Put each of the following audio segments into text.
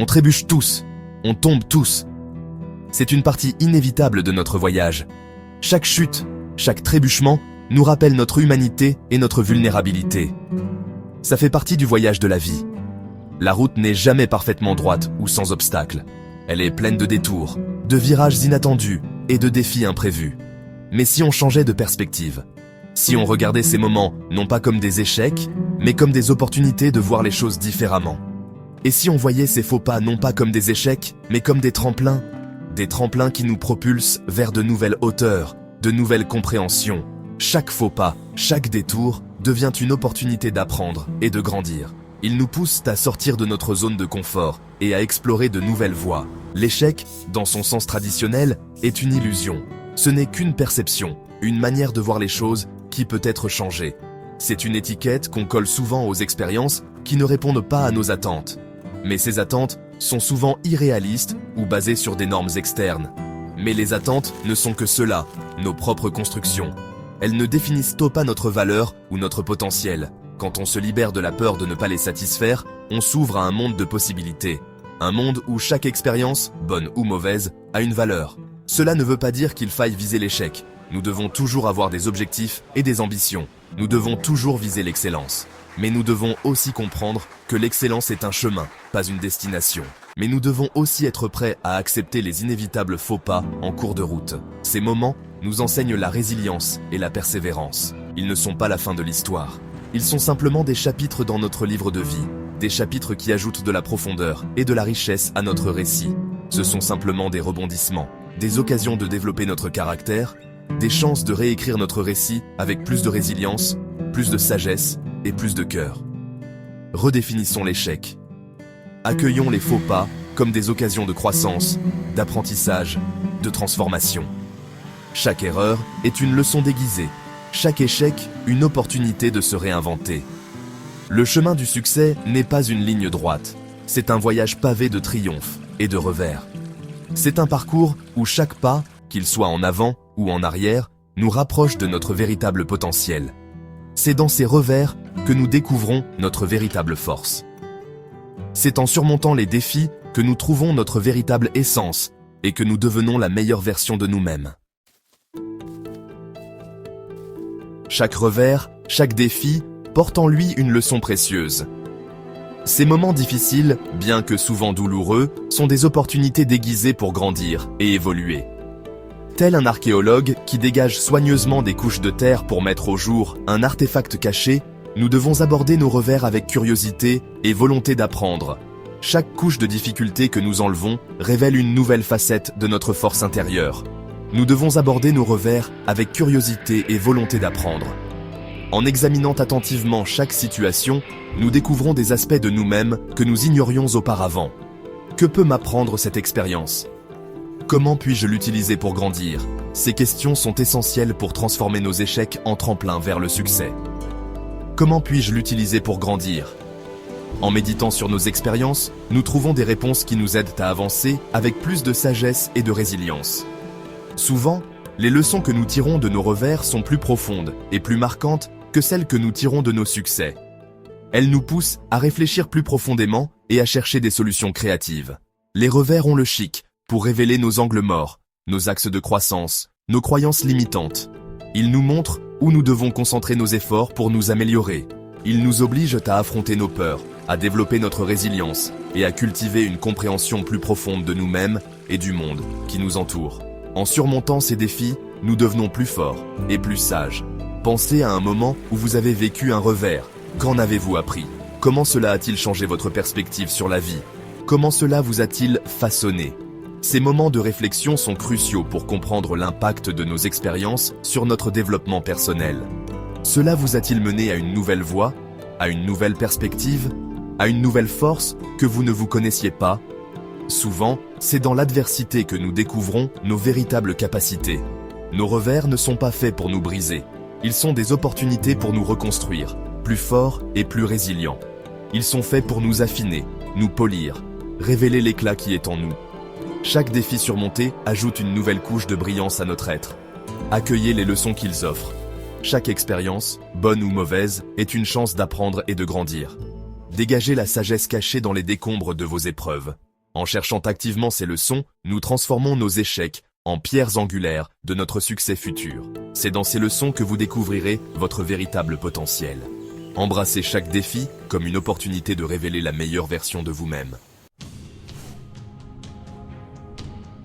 On trébuche tous, on tombe tous. C'est une partie inévitable de notre voyage. Chaque chute, chaque trébuchement nous rappelle notre humanité et notre vulnérabilité. Ça fait partie du voyage de la vie. La route n'est jamais parfaitement droite ou sans obstacles. Elle est pleine de détours, de virages inattendus et de défis imprévus. Mais si on changeait de perspective, si on regardait ces moments non pas comme des échecs, mais comme des opportunités de voir les choses différemment. Et si on voyait ces faux pas non pas comme des échecs, mais comme des tremplins qui nous propulsent vers de nouvelles hauteurs, de nouvelles compréhensions. Chaque faux pas, chaque détour devient une opportunité d'apprendre et de grandir. Ils nous poussent à sortir de notre zone de confort et à explorer de nouvelles voies. L'échec, dans son sens traditionnel, est une illusion. Ce n'est qu'une perception, une manière de voir les choses qui peut être changée. C'est une étiquette qu'on colle souvent aux expériences qui ne répondent pas à nos attentes. Mais ces attentes sont souvent irréalistes ou basées sur des normes externes. Mais les attentes ne sont que cela, nos propres constructions. Elles ne définissent pas notre valeur ou notre potentiel. Quand on se libère de la peur de ne pas les satisfaire, on s'ouvre à un monde de possibilités. Un monde où chaque expérience, bonne ou mauvaise, a une valeur. Cela ne veut pas dire qu'il faille viser l'échec. Nous devons toujours avoir des objectifs et des ambitions. Nous devons toujours viser l'excellence. Mais nous devons aussi comprendre que l'excellence est un chemin, pas une destination. Mais nous devons aussi être prêts à accepter les inévitables faux pas en cours de route. Ces moments nous enseignent la résilience et la persévérance. Ils ne sont pas la fin de l'histoire. Ils sont simplement des chapitres dans notre livre de vie, des chapitres qui ajoutent de la profondeur et de la richesse à notre récit. Ce sont simplement des rebondissements, des occasions de développer notre caractère, des chances de réécrire notre récit avec plus de résilience, plus de sagesse et plus de cœur. Redéfinissons l'échec. Accueillons les faux pas comme des occasions de croissance, d'apprentissage, de transformation. Chaque erreur est une leçon déguisée. Chaque échec, une opportunité de se réinventer. Le chemin du succès n'est pas une ligne droite. C'est un voyage pavé de triomphes et de revers. C'est un parcours où chaque pas, qu'il soit en avant ou en arrière, nous rapproche de notre véritable potentiel. C'est dans ces revers que nous découvrons notre véritable force. C'est en surmontant les défis que nous trouvons notre véritable essence et que nous devenons la meilleure version de nous-mêmes. Chaque revers, chaque défi, porte en lui une leçon précieuse. Ces moments difficiles, bien que souvent douloureux, sont des opportunités déguisées pour grandir et évoluer. Tel un archéologue qui dégage soigneusement des couches de terre pour mettre au jour un artefact caché, nous devons aborder nos revers avec curiosité et volonté d'apprendre. Chaque couche de difficulté que nous enlevons révèle une nouvelle facette de notre force intérieure. Nous devons aborder nos revers avec curiosité et volonté d'apprendre. En examinant attentivement chaque situation, nous découvrons des aspects de nous-mêmes que nous ignorions auparavant. Que peut m'apprendre cette expérience ? Comment puis-je l'utiliser pour grandir ? Ces questions sont essentielles pour transformer nos échecs en tremplin vers le succès. Comment puis-je l'utiliser pour grandir ? En méditant sur nos expériences, nous trouvons des réponses qui nous aident à avancer avec plus de sagesse et de résilience. Souvent, les leçons que nous tirons de nos revers sont plus profondes et plus marquantes que celles que nous tirons de nos succès. Elles nous poussent à réfléchir plus profondément et à chercher des solutions créatives. Les revers ont le chic pour révéler nos angles morts, nos axes de croissance, nos croyances limitantes. Ils nous montrent où nous devons concentrer nos efforts pour nous améliorer. Ils nous obligent à affronter nos peurs, à développer notre résilience et à cultiver une compréhension plus profonde de nous-mêmes et du monde qui nous entoure. En surmontant ces défis, nous devenons plus forts et plus sages. Pensez à un moment où vous avez vécu un revers. Qu'en avez-vous appris ? Comment cela a-t-il changé votre perspective sur la vie ? Comment cela vous a-t-il façonné ? Ces moments de réflexion sont cruciaux pour comprendre l'impact de nos expériences sur notre développement personnel. Cela vous a-t-il mené à une nouvelle voie, à une nouvelle perspective, à une nouvelle force que vous ne vous connaissiez pas ? Souvent, c'est dans l'adversité que nous découvrons nos véritables capacités. Nos revers ne sont pas faits pour nous briser. Ils sont des opportunités pour nous reconstruire, plus forts et plus résilients. Ils sont faits pour nous affiner, nous polir, révéler l'éclat qui est en nous. Chaque défi surmonté ajoute une nouvelle couche de brillance à notre être. Accueillez les leçons qu'ils offrent. Chaque expérience, bonne ou mauvaise, est une chance d'apprendre et de grandir. Dégagez la sagesse cachée dans les décombres de vos épreuves. En cherchant activement ces leçons, nous transformons nos échecs en pierres angulaires de notre succès futur. C'est dans ces leçons que vous découvrirez votre véritable potentiel. Embrassez chaque défi comme une opportunité de révéler la meilleure version de vous-même.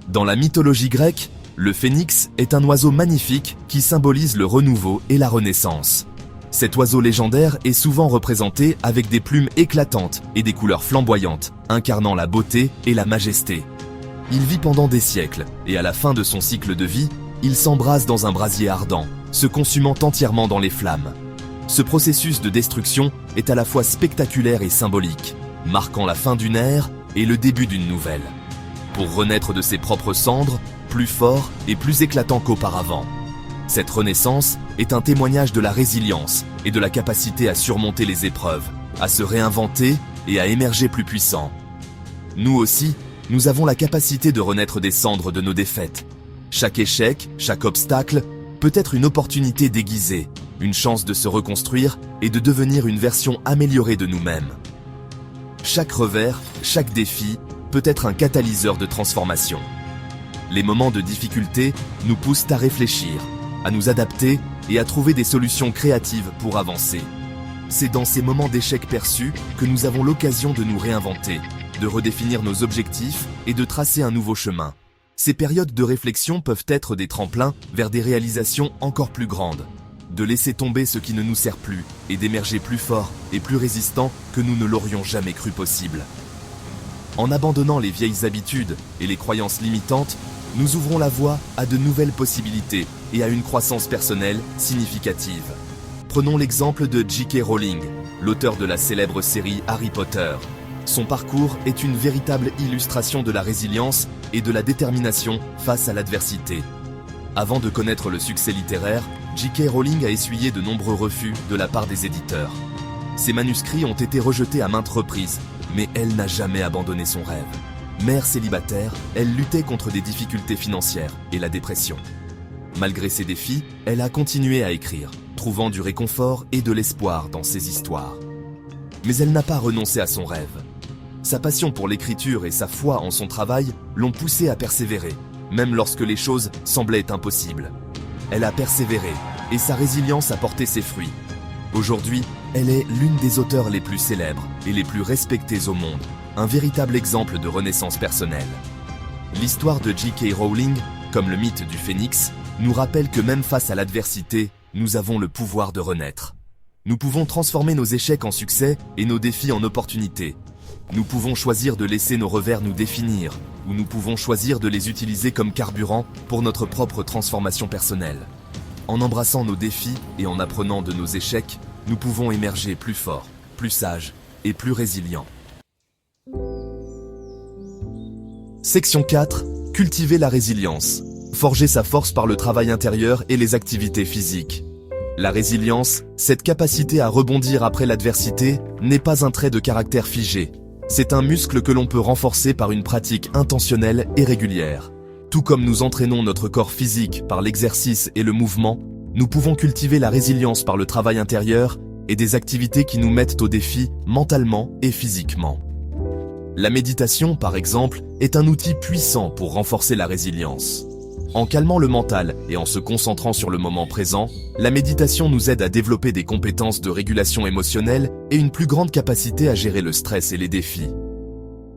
Dans la mythologie grecque, le phénix est un oiseau magnifique qui symbolise le renouveau et la renaissance. Cet oiseau légendaire est souvent représenté avec des plumes éclatantes et des couleurs flamboyantes, incarnant la beauté et la majesté. Il vit pendant des siècles, et à la fin de son cycle de vie, il s'embrase dans un brasier ardent, se consumant entièrement dans les flammes. Ce processus de destruction est à la fois spectaculaire et symbolique, marquant la fin d'une ère et le début d'une nouvelle. Pour renaître de ses propres cendres, plus fort et plus éclatant qu'auparavant. Cette renaissance est un témoignage de la résilience et de la capacité à surmonter les épreuves, à se réinventer et à émerger plus puissant. Nous aussi, nous avons la capacité de renaître des cendres de nos défaites. Chaque échec, chaque obstacle peut être une opportunité déguisée, une chance de se reconstruire et de devenir une version améliorée de nous-mêmes. Chaque revers, chaque défi peut être un catalyseur de transformation. Les moments de difficulté nous poussent à réfléchir, à nous adapter et à trouver des solutions créatives pour avancer. C'est dans ces moments d'échec perçus que nous avons l'occasion de nous réinventer, de redéfinir nos objectifs et de tracer un nouveau chemin. Ces périodes de réflexion peuvent être des tremplins vers des réalisations encore plus grandes, de laisser tomber ce qui ne nous sert plus et d'émerger plus fort et plus résistant que nous ne l'aurions jamais cru possible. En abandonnant les vieilles habitudes et les croyances limitantes, nous ouvrons la voie à de nouvelles possibilités et à une croissance personnelle significative. Prenons l'exemple de J.K. Rowling, l'auteur de la célèbre série Harry Potter. Son parcours est une véritable illustration de la résilience et de la détermination face à l'adversité. Avant de connaître le succès littéraire, J.K. Rowling a essuyé de nombreux refus de la part des éditeurs. Ses manuscrits ont été rejetés à maintes reprises, mais elle n'a jamais abandonné son rêve. Mère célibataire, elle luttait contre des difficultés financières et la dépression. Malgré ces défis, elle a continué à écrire, trouvant du réconfort et de l'espoir dans ses histoires. Mais elle n'a pas renoncé à son rêve. Sa passion pour l'écriture et sa foi en son travail l'ont poussée à persévérer, même lorsque les choses semblaient impossibles. Elle a persévéré et sa résilience a porté ses fruits. Aujourd'hui, elle est l'une des auteurs les plus célèbres et les plus respectées au monde, un véritable exemple de renaissance personnelle. L'histoire de J.K. Rowling, comme le mythe du phénix, nous rappelle que même face à l'adversité, nous avons le pouvoir de renaître. Nous pouvons transformer nos échecs en succès et nos défis en opportunités. Nous pouvons choisir de laisser nos revers nous définir, ou nous pouvons choisir de les utiliser comme carburant pour notre propre transformation personnelle. En embrassant nos défis et en apprenant de nos échecs, nous pouvons émerger plus forts, plus sages et plus résilients. Section 4. Cultiver la résilience. Forger sa force par le travail intérieur et les activités physiques. La résilience, cette capacité à rebondir après l'adversité, n'est pas un trait de caractère figé. C'est un muscle que l'on peut renforcer par une pratique intentionnelle et régulière. Tout comme nous entraînons notre corps physique par l'exercice et le mouvement, nous pouvons cultiver la résilience par le travail intérieur et des activités qui nous mettent au défi mentalement et physiquement. La méditation, par exemple, est un outil puissant pour renforcer la résilience. En calmant le mental et en se concentrant sur le moment présent, la méditation nous aide à développer des compétences de régulation émotionnelle et une plus grande capacité à gérer le stress et les défis.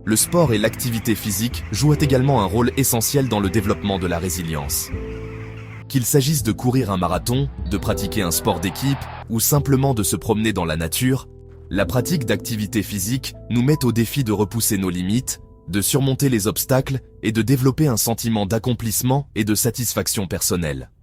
Le sport et l'activité physique jouent également un rôle essentiel dans le développement de la résilience. Qu'il s'agisse de courir un marathon, de pratiquer un sport d'équipe ou simplement de se promener dans la nature, la pratique d'activité physique nous met au défi de repousser nos limites, de surmonter les obstacles et de développer un sentiment d'accomplissement et de satisfaction personnelle.